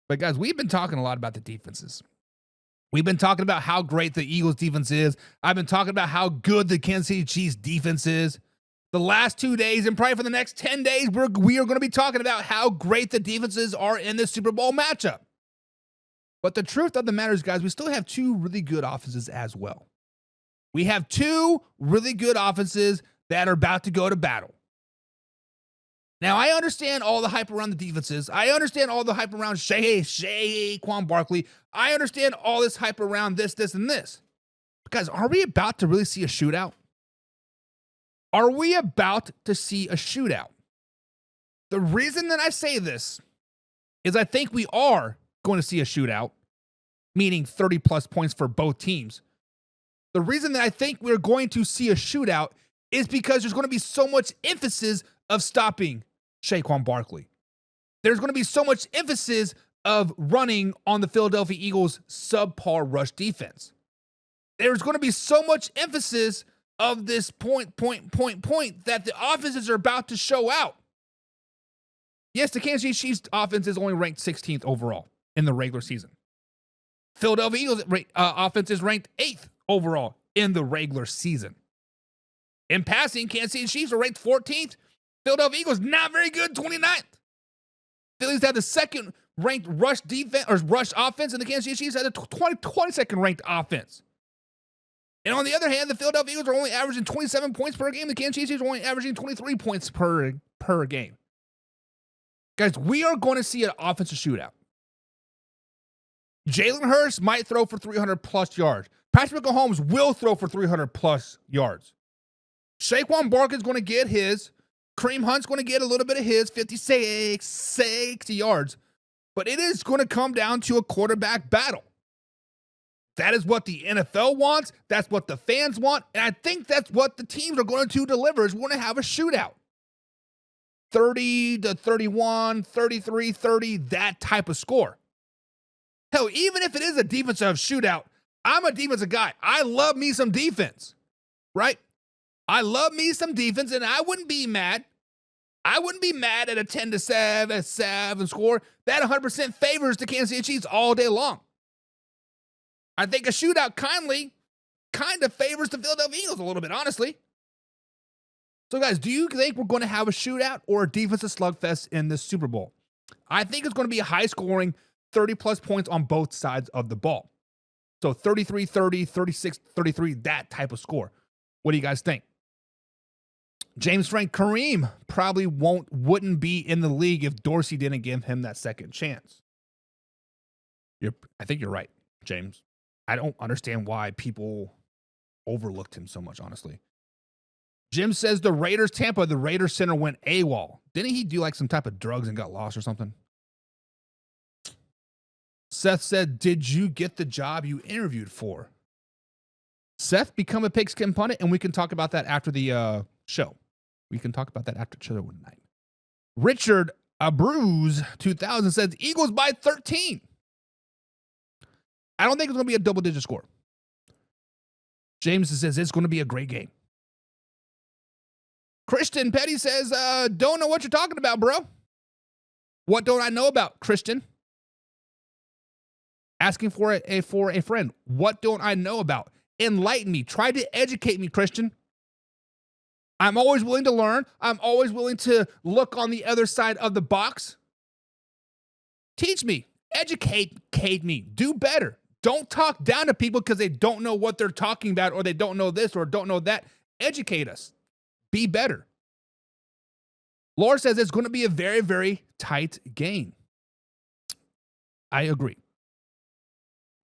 But guys, we've been talking a lot about the defenses. We've been talking about how great the Eagles defense is. I've been talking about how good the Kansas City Chiefs defense is. The last 2 days and probably for the next 10 days, we are going to be talking about how great the defenses are in this Super Bowl matchup. But the truth of the matter is, guys, we still have two really good offenses as well. We have two really good offenses that are about to go to battle. Now, I understand all the hype around the defenses. I understand all the hype around Saquon Barkley. I understand all this hype around this, and this. But guys, are we about to really see a shootout? Are we about to see a shootout? The reason that I say this is I think we are going to see a shootout, meaning 30-plus points for both teams. The reason that I think we're going to see a shootout is because there's going to be so much emphasis of stopping Saquon Barkley. There's going to be so much emphasis of running on the Philadelphia Eagles' subpar rush defense. There's going to be so much emphasis of this point that the offenses are about to show out. Yes, the Kansas City Chiefs offense is only ranked 16th overall in the regular season. Philadelphia Eagles offense is ranked 8th overall in the regular season. In passing, Kansas City Chiefs are ranked 14th. Philadelphia Eagles, not very good, 29th. Phillies had the second ranked rush defense or rush offense, and the Kansas City Chiefs had the 22nd ranked offense. And on the other hand, the Philadelphia Eagles are only averaging 27 points per game. The Kansas City Chiefs are only averaging 23 points per game. Guys, we are going to see an offensive shootout. Jalen Hurts might throw for 300-plus yards. Patrick Mahomes will throw for 300-plus yards. Saquon Barkley is going to get his. Kareem Hunt's going to get a little bit of his, 60 yards. But it is going to come down to a quarterback battle. That is what the NFL wants. That's what the fans want. And I think that's what the teams are going to deliver is we're going to have a shootout. 30-31, 33-30, that type of score. Hell, even if it is a defensive shootout, I'm a defensive guy. I love me some defense, right? I love me some defense, and I wouldn't be mad. I wouldn't be mad at a 10-7 score. That 100% favors the Kansas City Chiefs all day long. I think a shootout kind of favors the Philadelphia Eagles a little bit, honestly. So, guys, do you think we're going to have a shootout or a defensive slugfest in this Super Bowl? I think it's going to be a high-scoring 30-plus points on both sides of the ball. So 33-30, 36-33, that type of score. What do you guys think? James Frank, Kareem probably wouldn't be in the league if Dorsey didn't give him that second chance. I think you're right, James. I don't understand why people overlooked him so much, honestly. Jim says the Raiders center went AWOL. Didn't he do like some type of drugs and got lost or something? Seth said, did you get the job you interviewed for? Seth, become a pigskin pundit, and we can talk about that after the show. We can talk about that after show tonight. Richard Abruz 2000 says, Eagles by 13. I don't think it's going to be a double-digit score. James says, it's going to be a great game. Christian Petty says, don't know what you're talking about, bro. What don't I know about, Christian? Asking for a friend. What don't I know about? Enlighten me. Try to educate me, Christian. I'm always willing to learn. I'm always willing to look on the other side of the box. Teach me. Educate me. Do better. Don't talk down to people because they don't know what they're talking about or they don't know this or don't know that. Educate us. Be better. Laura says it's going to be a very, very tight game. I agree.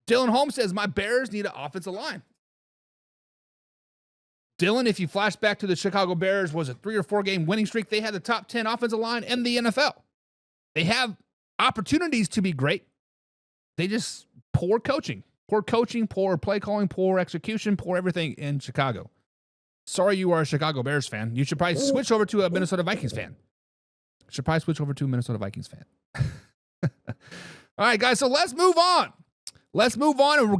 Dylan Holmes says, my Bears need an offensive line. Dylan, if you flash back to the Chicago Bears, was a 3 or 4 game winning streak. They had the top 10 offensive line in the NFL. They have opportunities to be great. They just poor coaching, poor play calling, poor execution, poor everything in Chicago. Sorry you are a Chicago Bears fan. You should probably switch over to a Minnesota Vikings fan. All right, guys, so let's move on. And we're